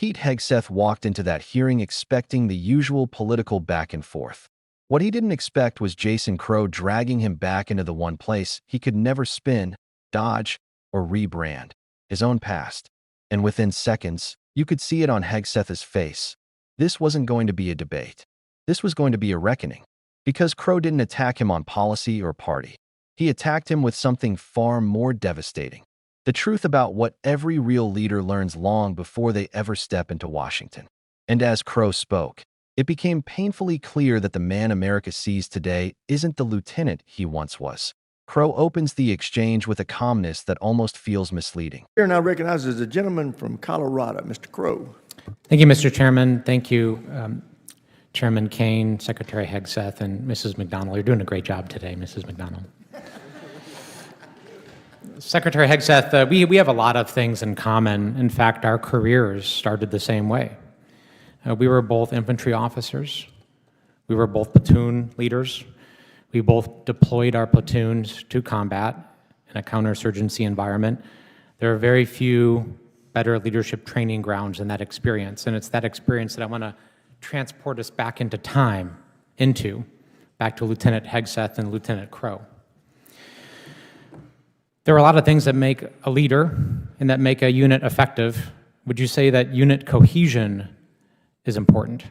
Pete Hegseth walked into that hearing expecting the usual political back and forth. What he didn't expect was Jason Crow dragging him back into the one place he could never spin, dodge, or rebrand, his own past. And within seconds, you could see it on Hegseth's face. This wasn't going to be a debate. This was going to be a reckoning. Because Crow didn't attack him on policy or party. He attacked him with something far more devastating. The truth about what every real leader learns long before they ever step into Washington. And as Crow spoke, it became painfully clear that the man America sees today isn't the lieutenant he once was. Crow opens the exchange with a calmness that almost feels misleading. Here now recognizes a gentleman from Colorado, Mr. Crow. Thank you, Mr. Chairman. Thank you, Chairman Kane, Secretary Hegseth, and Mrs. McDonald. You're doing a great job today, Mrs. McDonald. Secretary Hegseth, we have a lot of things in common. In fact, our careers started the same way. We were both infantry officers. We were both platoon leaders. We both deployed our platoons to combat in a counterinsurgency environment. There are very few better leadership training grounds than that experience, and it's that experience that I want to transport us back into time, back to Lieutenant Hegseth and Lieutenant Crow. There are a lot of things that make a leader and that make a unit effective. Would you say that unit cohesion is important?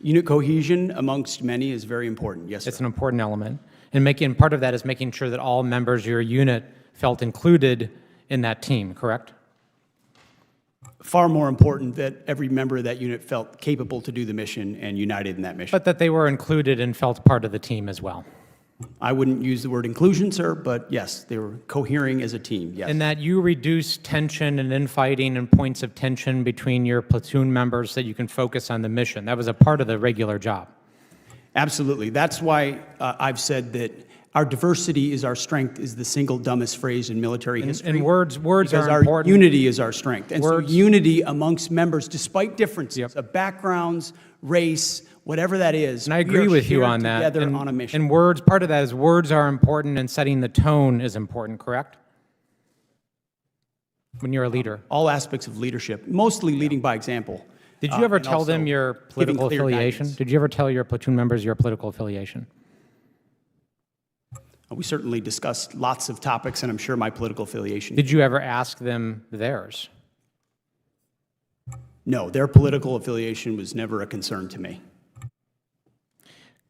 Unit cohesion amongst many is very important, yes, sir. It's an important element. And part of that is making sure that all members of your unit felt included in that team, correct? Far more important that every member of that unit felt capable to do the mission and united in that mission. But that they were included and felt part of the team as well. I wouldn't use the word inclusion, sir, but yes, they were cohering as a team, yes. And that you reduce tension and infighting and points of tension between your platoon members so that you can focus on the mission. That was a part of the regular job. Absolutely. That's why I've said that our diversity is our strength is the single dumbest phrase in military history. And words are our important. Unity is our strength. And Words. so unity amongst members, despite differences of backgrounds, race, whatever that is. And I agree with you on that. Together on a mission. And words, part of that is words are important and setting the tone is important, correct? When you're a leader. All aspects of leadership, mostly leading by example. Did you ever and tell them also your giving political clear affiliation? guidance. Did you ever tell your platoon members your political affiliation? We certainly discussed lots of topics, and I'm sure my political affiliation. Did you ever ask them theirs? No, their political affiliation was never a concern to me.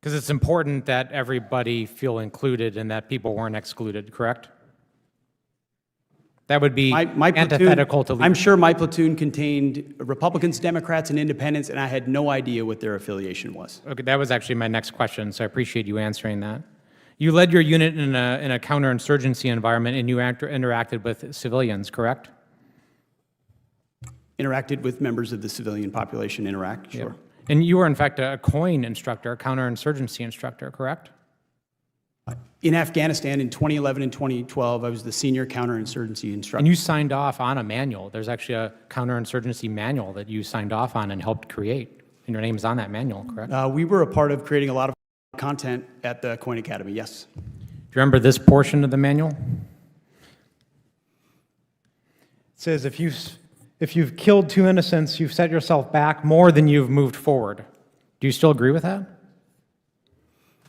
Because it's important that everybody feel included and that people weren't excluded, correct? That would be antithetical to leadership. I'm sure my platoon contained Republicans, Democrats, and Independents, and I had no idea what their affiliation was. Okay, that was actually my next question, so I appreciate you answering that. You led your unit in a counterinsurgency environment and you interacted with civilians, correct? Interacted with members of the civilian population, sure. Yep. And you were, in fact, a COIN instructor, a counterinsurgency instructor, correct? In Afghanistan in 2011 and 2012, I was the senior counterinsurgency instructor. And you signed off on a manual. There's actually a counterinsurgency manual that you signed off on and helped create. And your name's on that manual, correct? We were a part of creating a lot of content at the COIN Academy, yes. Do you remember this portion of the manual? It says, if you've killed 2 innocents, you've set yourself back more than you've moved forward. Do you still agree with that?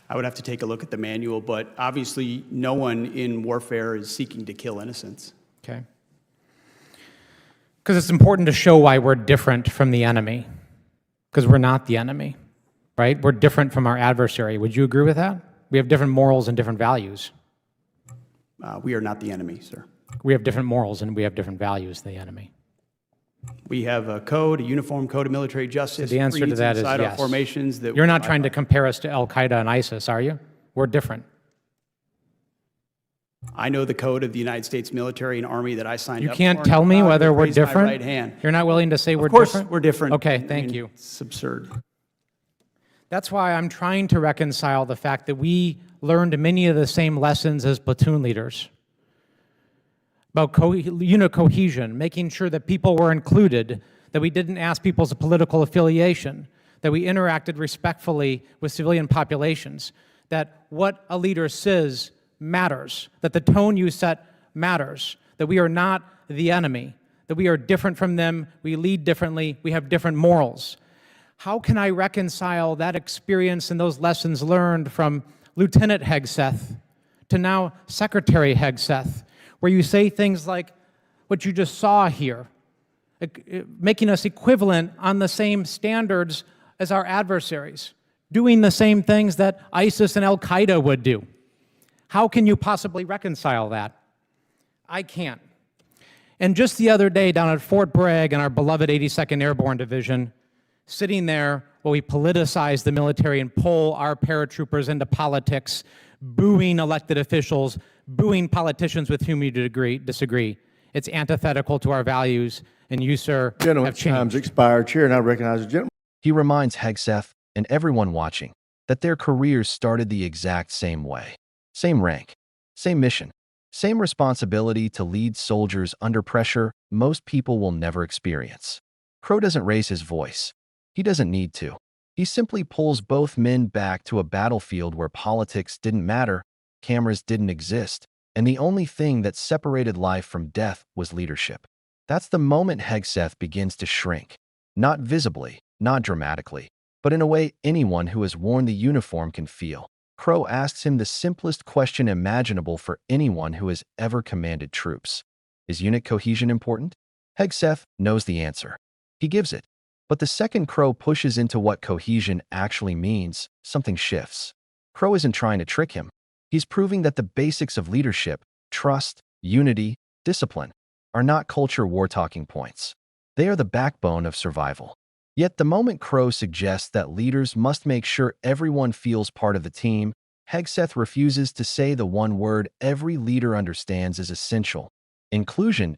I would have to take a look at the manual, but obviously no one in warfare is seeking to kill innocents. Okay. Because it's important to show why we're different from the enemy. Because we're not the enemy, right? We're different from our adversary. Would you agree with that? We have different morals and different values. We are not the enemy, sir. We have different morals and we have different values than the enemy. We have a code, a uniform code of military justice. So the answer to that is inside yes. our formations that You're not trying to compare us to Al-Qaeda and ISIS, are you? We're different. I know the code of the United States military and army that I signed You up for. can't tell me whether we're Raise my different? right hand. You're not willing to say we're Of course, different? we're different. Okay, I thank mean, you. It's absurd. That's why I'm trying to reconcile the fact that we learned many of the same lessons as platoon leaders about unit cohesion, making sure that people were included, that we didn't ask people's political affiliation, that we interacted respectfully with civilian populations, that what a leader says matters, that the tone you set matters, that we are not the enemy, that we are different from them, we lead differently, we have different morals. How can I reconcile that experience and those lessons learned from Lieutenant Hegseth to now Secretary Hegseth, where you say things like what you just saw here, making us equivalent on the same standards as our adversaries, doing the same things that ISIS and Al-Qaeda would do? How can you possibly reconcile that? I can't. And just the other day down at Fort Bragg in our beloved 82nd Airborne Division, sitting there while we politicize the military and pull our paratroopers into politics, booing elected officials, booing politicians with whom you disagree. It's antithetical to our values, and you, sir, Gentlemen, have changed. time's expired. Chair, and I recognize the gentleman. He reminds Hegseth and everyone watching that their careers started the exact same way. Same rank, same mission, same responsibility to lead soldiers under pressure most people will never experience. Crow doesn't raise his voice. He doesn't need to. He simply pulls both men back to a battlefield where politics didn't matter, cameras didn't exist, and the only thing that separated life from death was leadership. That's the moment Hegseth begins to shrink. Not visibly, not dramatically, but in a way anyone who has worn the uniform can feel. Crow asks him the simplest question imaginable for anyone who has ever commanded troops. Is unit cohesion important? Hegseth knows the answer. He gives it. But the second Crow pushes into what cohesion actually means, something shifts. Crow isn't trying to trick him. He's proving that the basics of leadership, trust, unity, discipline, are not culture war talking points. They are the backbone of survival. Yet the moment Crow suggests that leaders must make sure everyone feels part of the team, Hegseth refuses to say the one word every leader understands is essential: inclusion.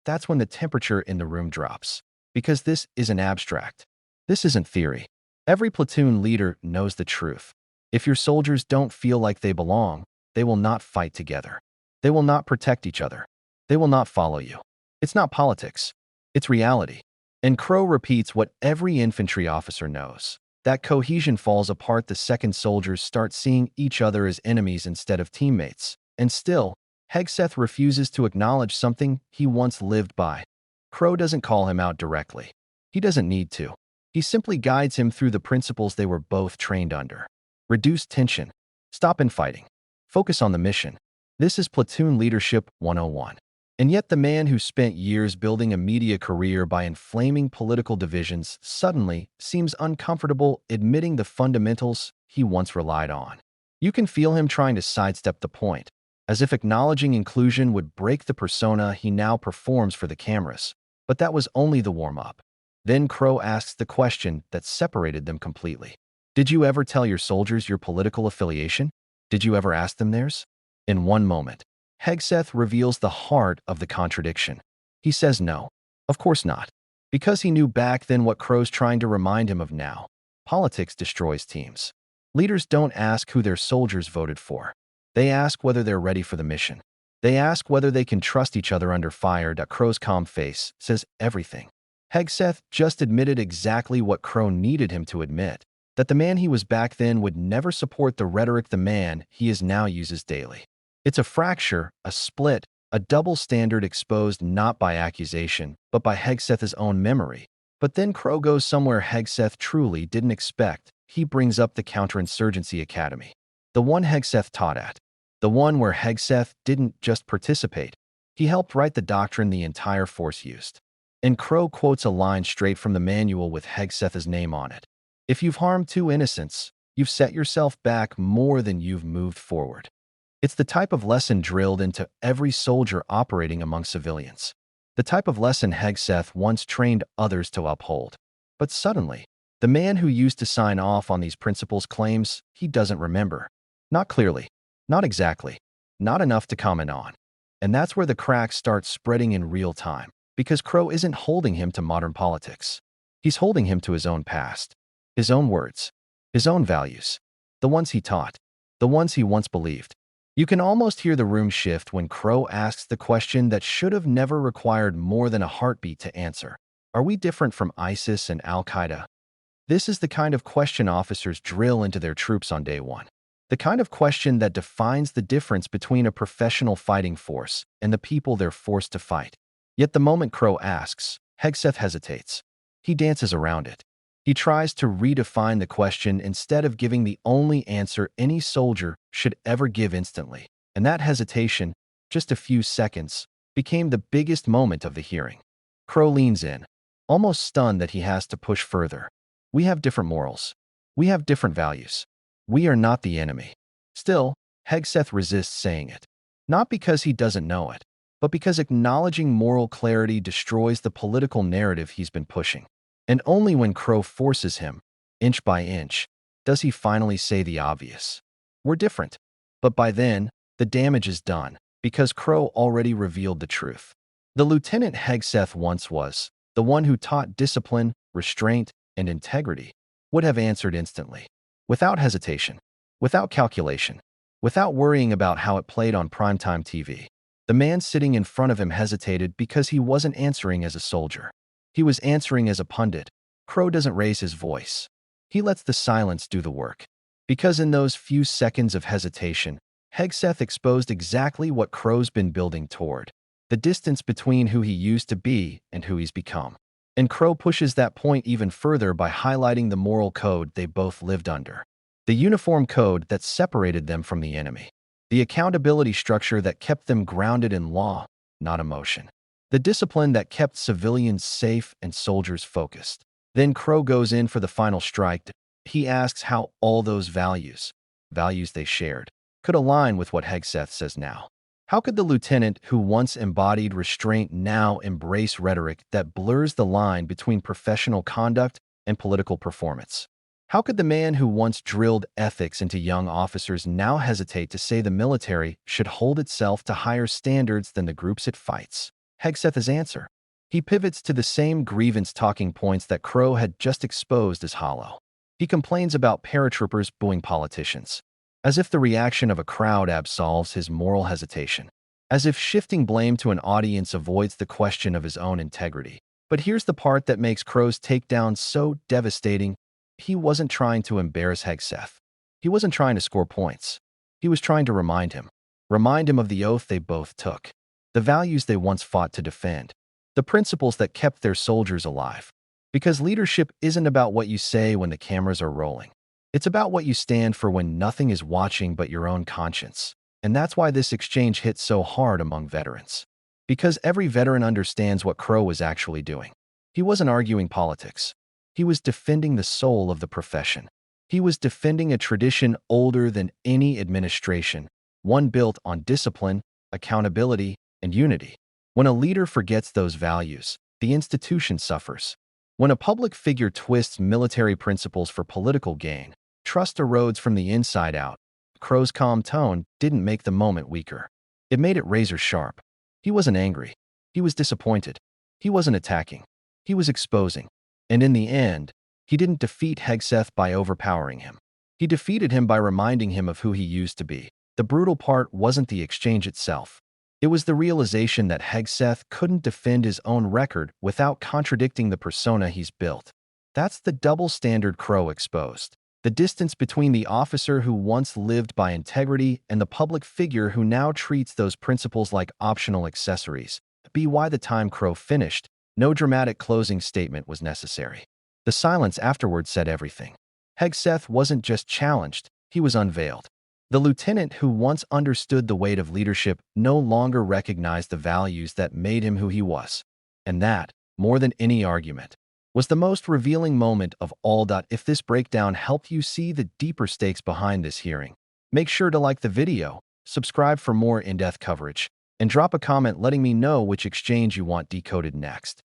That's when the temperature in the room drops. Because this isn't abstract. This isn't theory. Every platoon leader knows the truth. If your soldiers don't feel like they belong, they will not fight together. They will not protect each other. They will not follow you. It's not politics. It's reality. And Crow repeats what every infantry officer knows. That cohesion falls apart the second soldiers start seeing each other as enemies instead of teammates. And still, Hegseth refuses to acknowledge something he once lived by. Crow doesn't call him out directly. He doesn't need to. He simply guides him through the principles they were both trained under. Reduce tension. Stop infighting. Focus on the mission. This is Platoon Leadership 101. And yet the man who spent years building a media career by inflaming political divisions suddenly seems uncomfortable admitting the fundamentals he once relied on. You can feel him trying to sidestep the point, as if acknowledging inclusion would break the persona he now performs for the cameras. But that was only the warm-up. Then Crow asks the question that separated them completely. Did you ever tell your soldiers your political affiliation? Did you ever ask them theirs? In one moment, Hegseth reveals the heart of the contradiction. He says no, of course not, because he knew back then what Crow's trying to remind him of now. Politics destroys teams. Leaders don't ask who their soldiers voted for. They ask whether they're ready for the mission. They ask whether they can trust each other under fire. Crow's calm face says everything. Hegseth just admitted exactly what Crow needed him to admit, that the man he was back then would never support the rhetoric the man he is now uses daily. It's a fracture, a split, a double standard exposed not by accusation, but by Hegseth's own memory. But then Crow goes somewhere Hegseth truly didn't expect. He brings up the Counterinsurgency Academy. The one Hegseth taught at. The one where Hegseth didn't just participate. He helped write the doctrine the entire force used. And Crow quotes a line straight from the manual with Hegseth's name on it. If you've harmed two innocents, you've set yourself back more than you've moved forward. It's the type of lesson drilled into every soldier operating among civilians. The type of lesson Hegseth once trained others to uphold. But suddenly, the man who used to sign off on these principles claims he doesn't remember. Not clearly. Not exactly. Not enough to comment on. And that's where the cracks start spreading in real time, because Crow isn't holding him to modern politics. He's holding him to his own past, his own words, his own values, the ones he taught, the ones he once believed. You can almost hear the room shift when Crow asks the question that should have never required more than a heartbeat to answer. Are we different from ISIS and Al-Qaeda? This is the kind of question officers drill into their troops on day one. The kind of question that defines the difference between a professional fighting force and the people they're forced to fight. Yet the moment Crow asks, Hegseth hesitates. He dances around it. He tries to redefine the question instead of giving the only answer any soldier should ever give instantly. And that hesitation, just a few seconds, became the biggest moment of the hearing. Crow leans in, almost stunned that he has to push further. We have different morals. We have different values. We are not the enemy. Still, Hegseth resists saying it. Not because he doesn't know it, but because acknowledging moral clarity destroys the political narrative he's been pushing. And only when Crow forces him, inch by inch, does he finally say the obvious. We're different. But by then, the damage is done, because Crow already revealed the truth. The lieutenant Hegseth once was, the one who taught discipline, restraint, and integrity, would have answered instantly, without hesitation, without calculation, without worrying about how it played on primetime TV. The man sitting in front of him hesitated because he wasn't answering as a soldier. He was answering as a pundit. Crow doesn't raise his voice. He lets the silence do the work. Because in those few seconds of hesitation, Hegseth exposed exactly what Crow's been building toward, the distance between who he used to be and who he's become. And Crow pushes that point even further by highlighting the moral code they both lived under. The uniform code that separated them from the enemy. The accountability structure that kept them grounded in law, not emotion. The discipline that kept civilians safe and soldiers focused. Then Crow goes in for the final strike. He asks how all those values they shared, could align with what Hegseth says now. How could the lieutenant who once embodied restraint now embrace rhetoric that blurs the line between professional conduct and political performance? How could the man who once drilled ethics into young officers now hesitate to say the military should hold itself to higher standards than the groups it fights? Hegseth's answer. He pivots to the same grievance talking points that Crow had just exposed as hollow. He complains about paratroopers booing politicians, as if the reaction of a crowd absolves his moral hesitation, as if shifting blame to an audience avoids the question of his own integrity. But here's the part that makes Crow's takedown so devastating. He wasn't trying to embarrass Hegseth. He wasn't trying to score points. He was trying to remind him of the oath they both took, the values they once fought to defend, the principles that kept their soldiers alive. Because leadership isn't about what you say when the cameras are rolling. It's about what you stand for when nothing is watching but your own conscience. And that's why this exchange hit so hard among veterans. Because every veteran understands what Crow was actually doing. He wasn't arguing politics. He was defending the soul of the profession. He was defending a tradition older than any administration, one built on discipline, accountability, and unity. When a leader forgets those values, the institution suffers. When a public figure twists military principles for political gain, trust erodes from the inside out. Crow's calm tone didn't make the moment weaker. It made it razor sharp. He wasn't angry. He was disappointed. He wasn't attacking. He was exposing. And in the end, he didn't defeat Hegseth by overpowering him. He defeated him by reminding him of who he used to be. The brutal part wasn't the exchange itself. It was the realization that Hegseth couldn't defend his own record without contradicting the persona he's built. That's the double standard Crow exposed. The distance between the officer who once lived by integrity and the public figure who now treats those principles like optional accessories. By the time Crow finished, no dramatic closing statement was necessary. The silence afterward said everything. Hegseth wasn't just challenged, he was unveiled. The lieutenant who once understood the weight of leadership no longer recognized the values that made him who he was. And that, more than any argument, was the most revealing moment of all. If this breakdown helped you see the deeper stakes behind this hearing, make sure to like the video, subscribe for more in-depth coverage, and drop a comment letting me know which exchange you want decoded next.